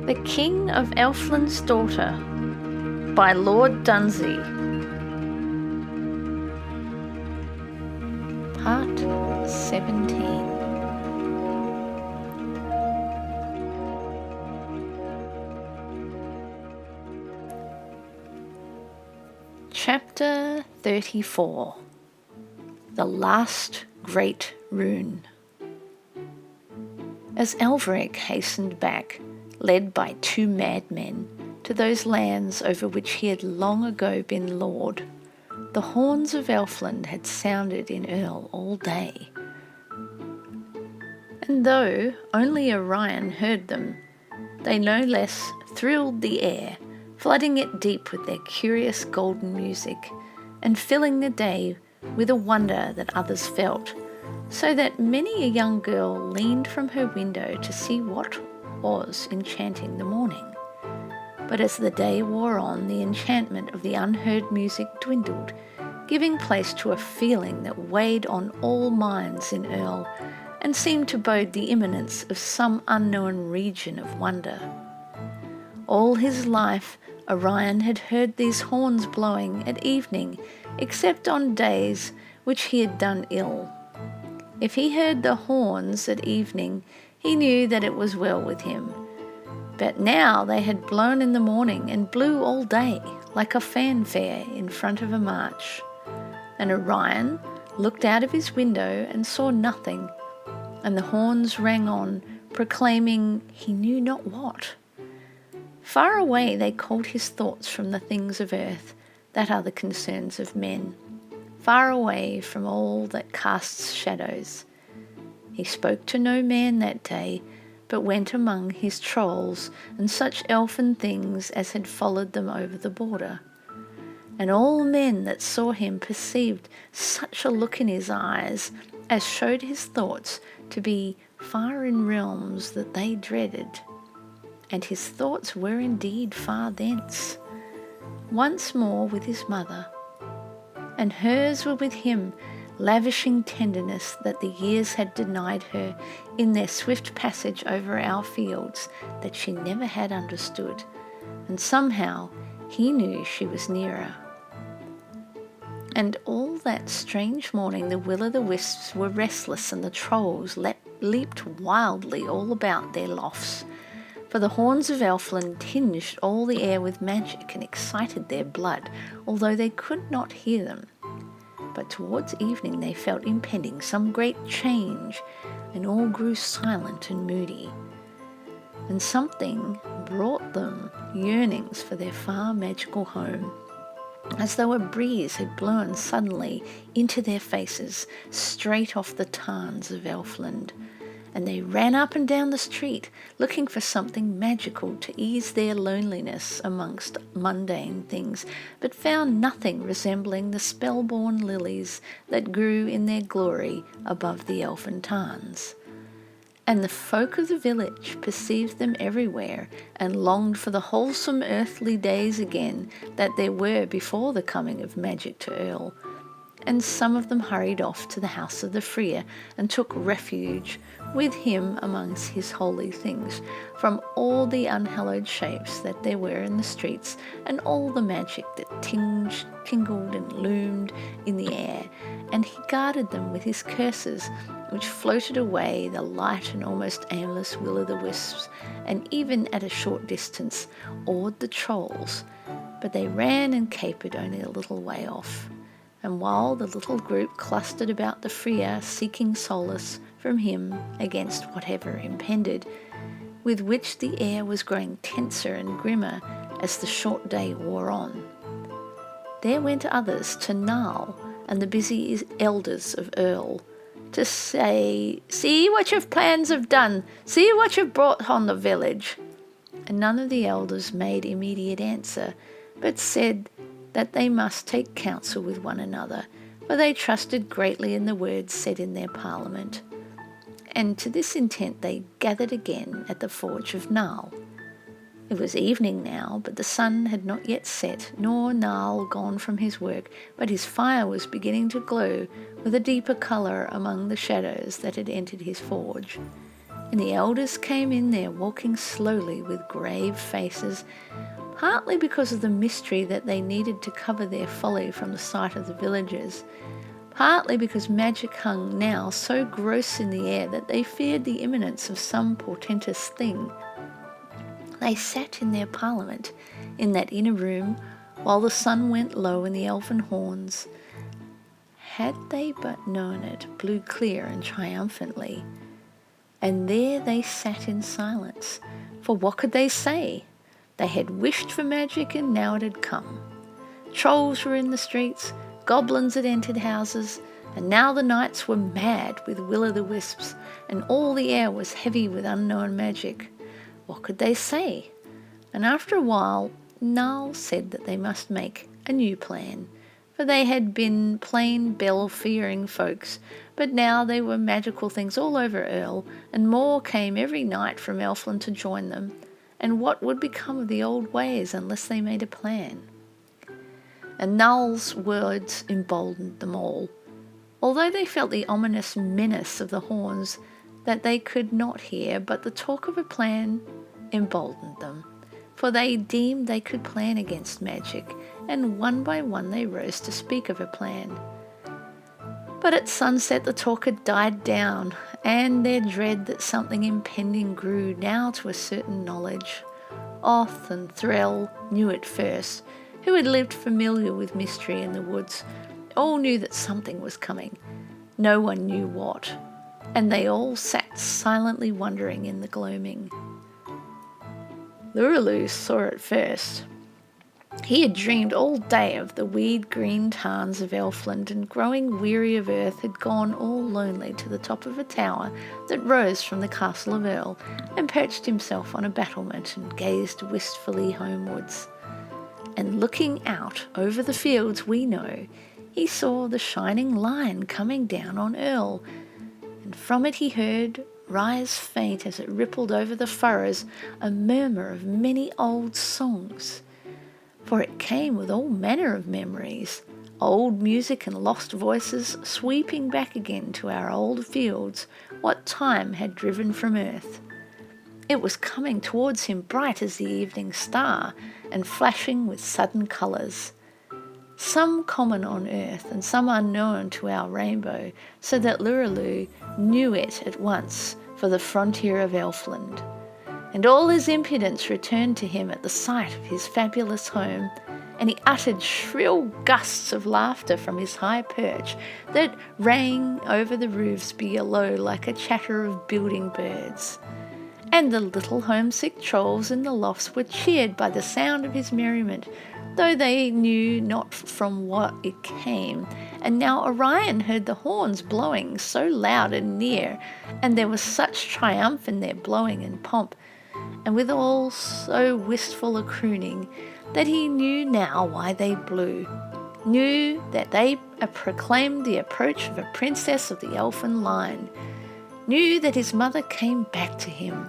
The King of Elfland's Daughter by Lord Dunsay. Part 17. Chapter 34. The Last Great Rune. As Elfric hastened back, led by two madmen, to those lands over which he had long ago been lord, the horns of Elfland had sounded in Earl all day. And though only Orion heard them, they no less thrilled the air, flooding it deep with their curious golden music, and filling the day with a wonder that others felt, so that many a young girl leaned from her window to see what was enchanting the morning. But as the day wore on, the enchantment of the unheard music dwindled, giving place to a feeling that weighed on all minds in Earl, and seemed to bode the imminence of some unknown region of wonder. All his life Orion had heard these horns blowing at evening, except on days which he had done ill. If he heard the horns at evening, he knew that it was well with him. But now they had blown in the morning and blew all day, like a fanfare in front of a march. And Orion looked out of his window and saw nothing, and the horns rang on, proclaiming he knew not what. Far away they called his thoughts from the things of earth, that are the concerns of men, far away from all that casts shadows. He spoke to no man that day, but went among his trolls and such elfin things as had followed them over the border. And all men that saw him perceived such a look in his eyes as showed his thoughts to be far in realms that they dreaded. And his thoughts were indeed far thence, once more with his mother, and hers were with him, lavishing tenderness that the years had denied her in their swift passage over our fields that she never had understood, and somehow he knew she was nearer. And all that strange morning the will-o'-the-wisps were restless, and the trolls leaped wildly all about their lofts, for the horns of Elfland tinged all the air with magic and excited their blood, although they could not hear them. But towards evening they felt impending some great change, and all grew silent and moody. And something brought them yearnings for their far magical home, as though a breeze had blown suddenly into their faces, straight off the tarns of Elfland. And they ran up and down the street, looking for something magical to ease their loneliness amongst mundane things, but found nothing resembling the spell-born lilies that grew in their glory above the elfin tarns. And the folk of the village perceived them everywhere, and longed for the wholesome earthly days again that there were before the coming of magic to Earl. And some of them hurried off to the house of the Freer, and took refuge with him amongst his holy things, from all the unhallowed shapes that there were in the streets, and all the magic that tingled and loomed in the air, and he guarded them with his curses, which floated away the light and almost aimless will-o'-the-wisps, and even at a short distance awed the trolls, but they ran and capered only a little way off. And while the little group clustered about the Freer, seeking solace from him against whatever impended, with which the air was growing tenser and grimmer as the short day wore on, there went others to Niall and the busy elders of Earl, to say, "See what your plans have done, see what you've brought on the village." And none of the elders made immediate answer, but said that they must take counsel with one another, for they trusted greatly in the words said in their parliament. And to this intent they gathered again at the forge of Niall. It was evening now, but the sun had not yet set, nor Niall gone from his work, but his fire was beginning to glow with a deeper colour among the shadows that had entered his forge. And the elders came in there walking slowly with grave faces, partly because of the mystery that they needed to cover their folly from the sight of the villagers, partly because magic hung now so gross in the air that they feared the imminence of some portentous thing. They sat in their parliament in that inner room while the sun went low and the elfin horns, had they but known it, blew clear and triumphantly. And there they sat in silence, for what could they say? They had wished for magic and now it had come. Trolls were in the streets, goblins had entered houses, and now the nights were mad with will-o'-the-wisps, and all the air was heavy with unknown magic. What could they say? And after a while, Null said that they must make a new plan, for they had been plain bell-fearing folks, but now they were magical things all over Earl, and more came every night from Elfland to join them, and what would become of the old ways unless they made a plan? And Null's words emboldened them all, although they felt the ominous menace of the horns that they could not hear, but the talk of a plan emboldened them, for they deemed they could plan against magic, and one by one they rose to speak of a plan. But at sunset the talk had died down, and their dread that something impending grew now to a certain knowledge. Oth and Threll knew it first, who had lived familiar with mystery in the woods. All knew that something was coming. No one knew what, and they all sat silently wondering in the gloaming. Luraloo saw it first. He had dreamed all day of the weed-green tarns of Elfland, and growing weary of earth had gone all lonely to the top of a tower that rose from the castle of Earl, and perched himself on a battlement and gazed wistfully homewards. And looking out over the fields we know, he saw the shining line coming down on Earl, and from it he heard rise faint as it rippled over the furrows a murmur of many old songs. For it came with all manner of memories, old music and lost voices sweeping back again to our old fields what time had driven from earth. It was coming towards him bright as the evening star, and flashing with sudden colours, some common on earth and some unknown to our rainbow, so that Luraloo knew it at once for the frontier of Elfland. And all his impudence returned to him at the sight of his fabulous home, and he uttered shrill gusts of laughter from his high perch that rang over the roofs below like a chatter of building birds. And the little homesick trolls in the lofts were cheered by the sound of his merriment, though they knew not from what it came. And now Orion heard the horns blowing so loud and near, and there was such triumph in their blowing and pomp, and withal so wistful a crooning, that he knew now why they blew, knew that they proclaimed the approach of a princess of the elfin line, knew that his mother came back to him.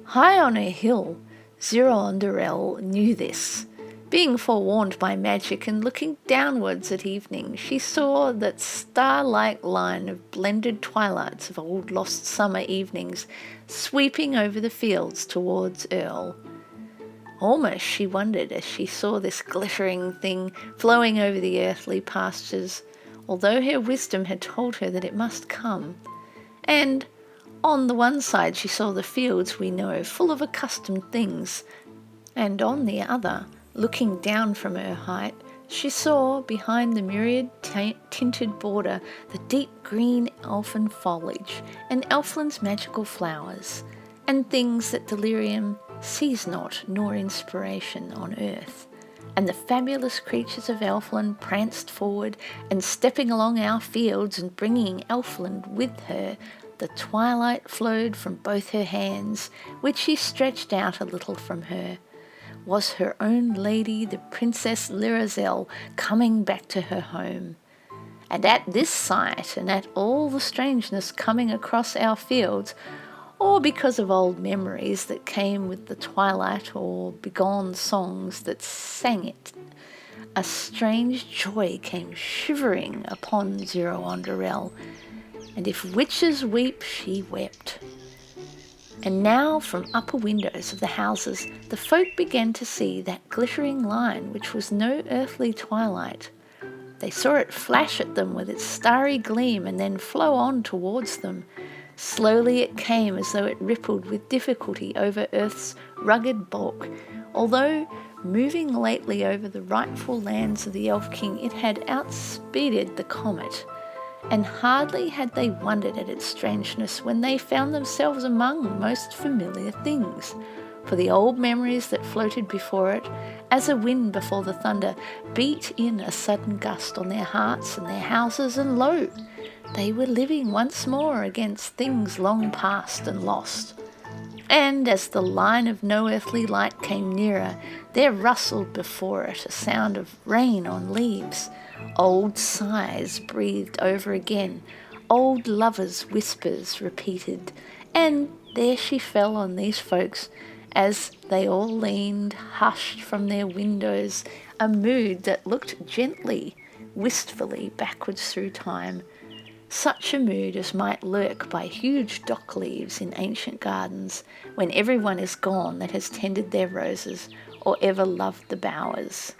High on a hill, Zero-on-Durrell knew this. Being forewarned by magic and looking downwards at evening, she saw that star-like line of blended twilights of old lost summer evenings sweeping over the fields towards Earl. Almost she wondered as she saw this glittering thing flowing over the earthly pastures, although her wisdom had told her that it must come. And on the one side she saw the fields we know full of accustomed things, and on the other, looking down from her height, she saw behind the myriad tinted border the deep green elfin foliage and Elfland's magical flowers, and things that delirium sees not nor inspiration on earth. And the fabulous creatures of Elfland pranced forward, and stepping along our fields and bringing Elfland with her, the twilight flowed from both her hands, which she stretched out a little from her, was her own lady, the Princess Lirazel, coming back to her home. And at this sight, and at all the strangeness coming across our fields, or because of old memories that came with the twilight, or begone songs that sang it, a strange joy came shivering upon Zero-on-Durrell, and if witches weep, she wept. And now from upper windows of the houses the folk began to see that glittering line which was no earthly twilight. They saw it flash at them with its starry gleam and then flow on towards them. Slowly it came as though it rippled with difficulty over earth's rugged bulk. Although moving lately over the rightful lands of the Elf King, it had outspeeded the comet. And hardly had they wondered at its strangeness when they found themselves among most familiar things. For the old memories that floated before it, as a wind before the thunder, beat in a sudden gust on their hearts and their houses, and lo! They were living once more against things long past and lost. And as the line of no earthly light came nearer, there rustled before it a sound of rain on leaves. Old sighs breathed over again, old lovers' whispers repeated, and there she fell on these folks as they all leaned, hushed from their windows, a mood that looked gently, wistfully backwards through time, such a mood as might lurk by huge dock leaves in ancient gardens when everyone is gone that has tended their roses or ever loved the bowers.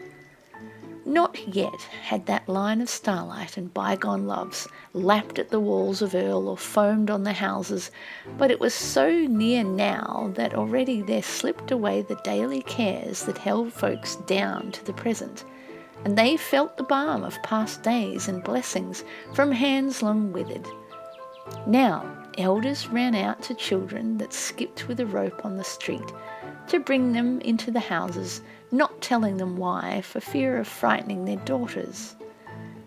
Not yet had that line of starlight and bygone loves lapped at the walls of Earl or foamed on the houses, but it was so near now that already there slipped away the daily cares that held folks down to the present, and they felt the balm of past days and blessings from hands long withered. Now elders ran out to children that skipped with a rope on the street to bring them into the houses, not telling them why, for fear of frightening their daughters.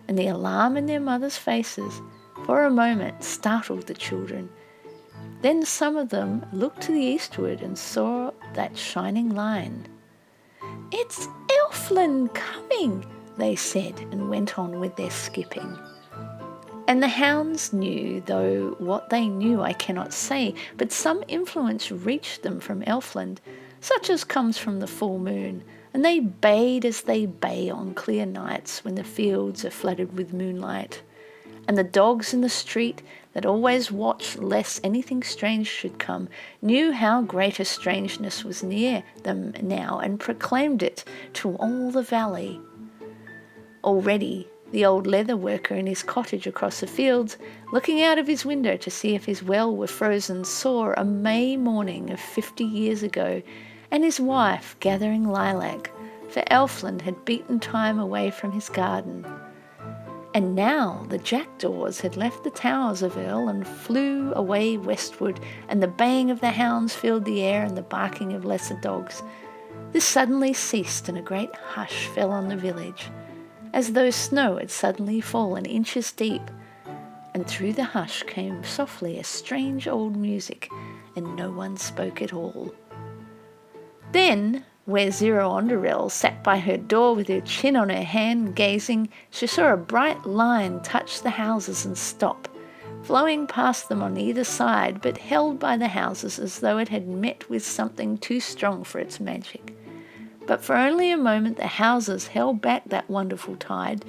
And the alarm in their mothers' faces for a moment startled the children. Then some of them looked to the eastward and saw that shining line. "It's Elfland coming," they said, and went on with their skipping. And the hounds knew, though what they knew I cannot say, but some influence reached them from Elfland, such as comes from the full moon, and they bayed as they bay on clear nights when the fields are flooded with moonlight. And the dogs in the street, that always watched lest anything strange should come, knew how great a strangeness was near them now, and proclaimed it to all the valley. Already the old leather worker in his cottage across the fields, looking out of his window to see if his well were frozen, saw a May morning of 50 years ago, and his wife gathering lilac, for Elfland had beaten time away from his garden. And now the jackdaws had left the towers of Earl and flew away westward, and the baying of the hounds filled the air and the barking of lesser dogs. This suddenly ceased, and a great hush fell on the village, as though snow had suddenly fallen inches deep, and through the hush came softly a strange old music, and no one spoke at all. Then, where Zero-Onderel sat by her door with her chin on her hand gazing, she saw a bright line touch the houses and stop, flowing past them on either side, but held by the houses as though it had met with something too strong for its magic. But for only a moment the houses held back that wonderful tide,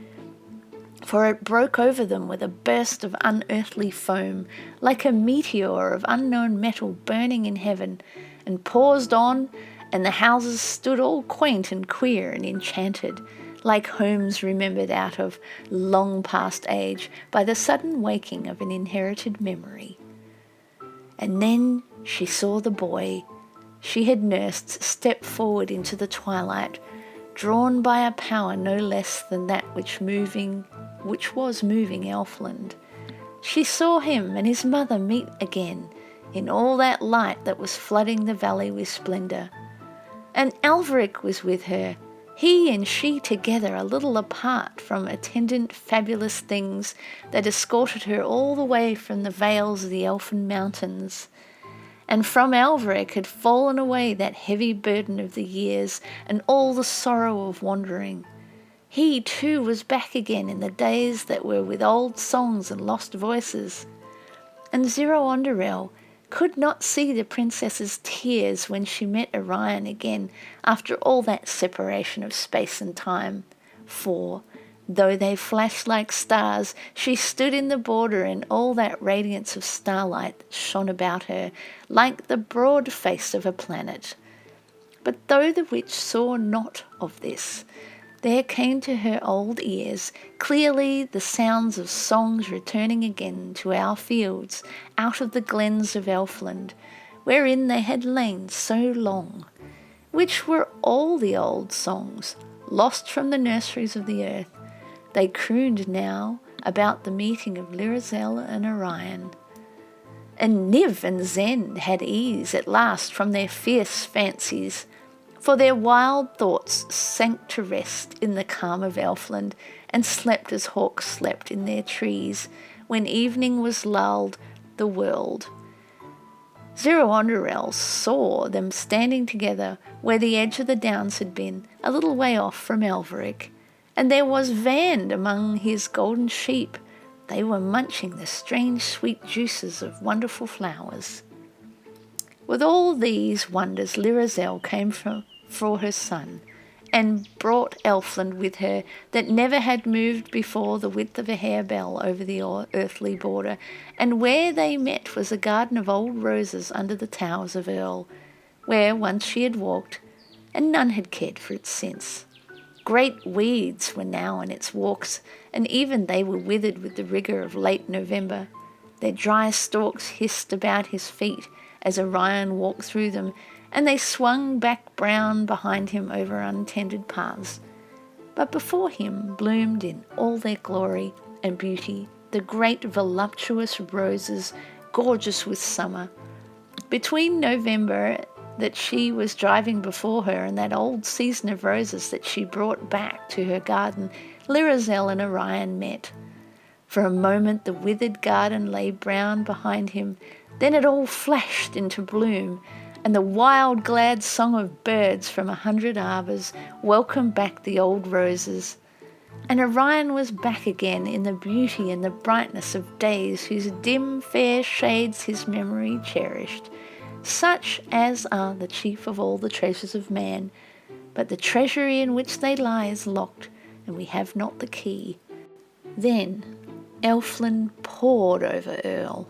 for it broke over them with a burst of unearthly foam, like a meteor of unknown metal burning in heaven, and paused on, and the houses stood all quaint and queer and enchanted, like homes remembered out of long past age by the sudden waking of an inherited memory. And then she saw the boy she had nursed step forward into the twilight, drawn by a power no less than that which was moving Elfland. She saw him and his mother meet again in all that light that was flooding the valley with splendour. And Alveric was with her, he and she together, a little apart from attendant fabulous things that escorted her all the way from the vales of the Elfin mountains. And from Alveric had fallen away that heavy burden of the years and all the sorrow of wandering. He too was back again in the days that were with old songs and lost voices. And Zero-Onderel could not see the princess's tears when she met Orion again after all that separation of space and time, for Though they flashed like stars, she stood in the border in all that radiance of starlight that shone about her, like the broad face of a planet. But though the witch saw not of this, there came to her old ears clearly the sounds of songs returning again to our fields out of the glens of Elfland, wherein they had lain so long, which were all the old songs, lost from the nurseries of the earth. They crooned now about the meeting of Lirazel and Orion. And Niv and Zend had ease at last from their fierce fancies, for their wild thoughts sank to rest in the calm of Elfland, and slept as hawks slept in their trees, when evening was lulled the world. Zeronderel saw them standing together where the edge of the downs had been, a little way off from Elveric, and there was Vand among his golden sheep. They were munching the strange sweet juices of wonderful flowers. With all these wonders Lirazel came for her son, and brought Elfland with her, that never had moved before the width of a harebell over the earthly border, and where they met was a garden of old roses under the towers of Earl, where once she had walked, and none had cared for it since. Great weeds were now in its walks, and even they were withered with the rigour of late November. Their dry stalks hissed about his feet as Orion walked through them, and they swung back brown behind him over untended paths. But before him bloomed in all their glory and beauty the great voluptuous roses, gorgeous with summer. Between November that she was driving before her and that old season of roses that she brought back to her garden, Lirazel and Orion met. For a moment the withered garden lay brown behind him, then it all flashed into bloom, and the wild glad song of birds from 100 arbours welcomed back the old roses. And Orion was back again in the beauty and the brightness of days whose dim fair shades his memory cherished, such as are the chief of all the treasures of man, but the treasury in which they lie is locked, and we have not the key. Then Elfland poured over Earl.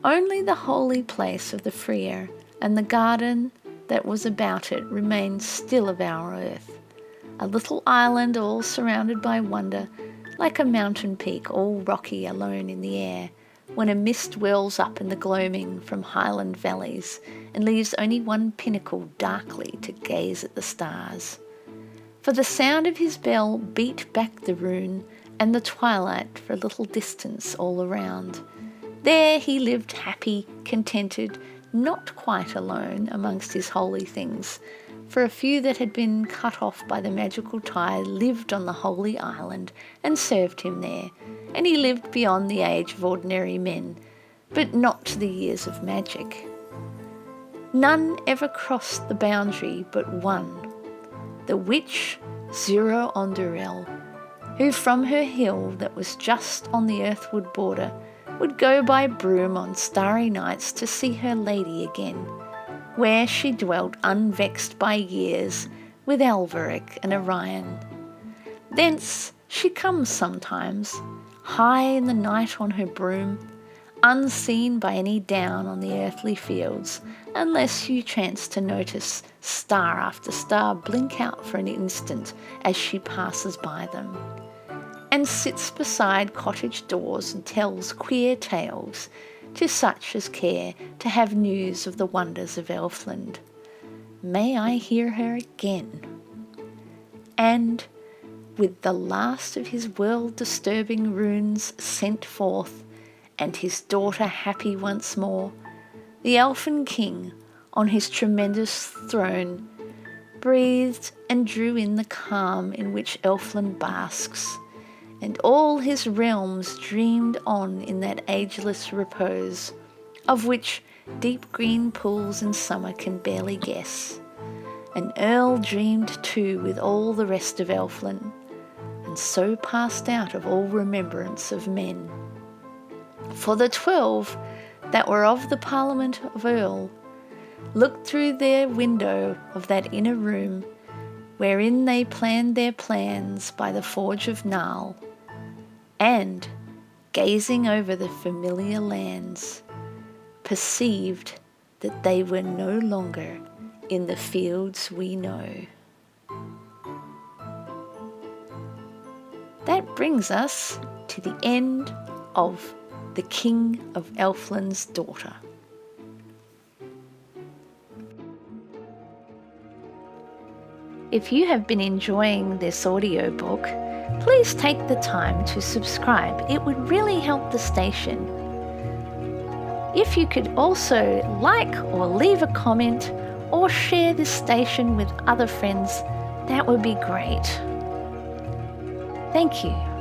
Only the holy place of the Freer and the garden that was about it remained still of our earth, a little island all surrounded by wonder, like a mountain peak all rocky alone in the air, when a mist whirls up in the gloaming from highland valleys and leaves only one pinnacle darkly to gaze at the stars. For the sound of his bell beat back the rune and the twilight for a little distance all around. There he lived happy, contented, not quite alone amongst his holy things, for a few that had been cut off by the magical tie lived on the holy island and served him there, and he lived beyond the age of ordinary men, but not to the years of magic. None ever crossed the boundary but one, the witch Zeronderel, who from her hill that was just on the earthward border would go by broom on starry nights to see her lady again, where she dwelt unvexed by years with Elveric and Orion. Thence she comes sometimes, high in the night on her broom, unseen by any down on the earthly fields, unless you chance to notice star after star blink out for an instant as she passes by them, and sits beside cottage doors and tells queer tales to such as care to have news of the wonders of Elfland. May I hear her again. And with the last of his world-disturbing runes sent forth, and his daughter happy once more, the Elfin king, on his tremendous throne, breathed and drew in the calm in which Elfland basks, and all his realms dreamed on in that ageless repose, of which deep green pools in summer can barely guess. And Earl dreamed too with all the rest of Elfland, and so passed out of all remembrance of men. For the 12 that were of the Parliament of Earl looked through their window of that inner room, wherein they planned their plans by the forge of Nile, and, gazing over the familiar lands, perceived that they were no longer in the fields we know. That brings us to the end of The King of Elfland's Daughter. If you have been enjoying this audiobook, please take the time to subscribe. It would really help the station. If you could also like or leave a comment or share this station with other friends, that would be great. Thank you.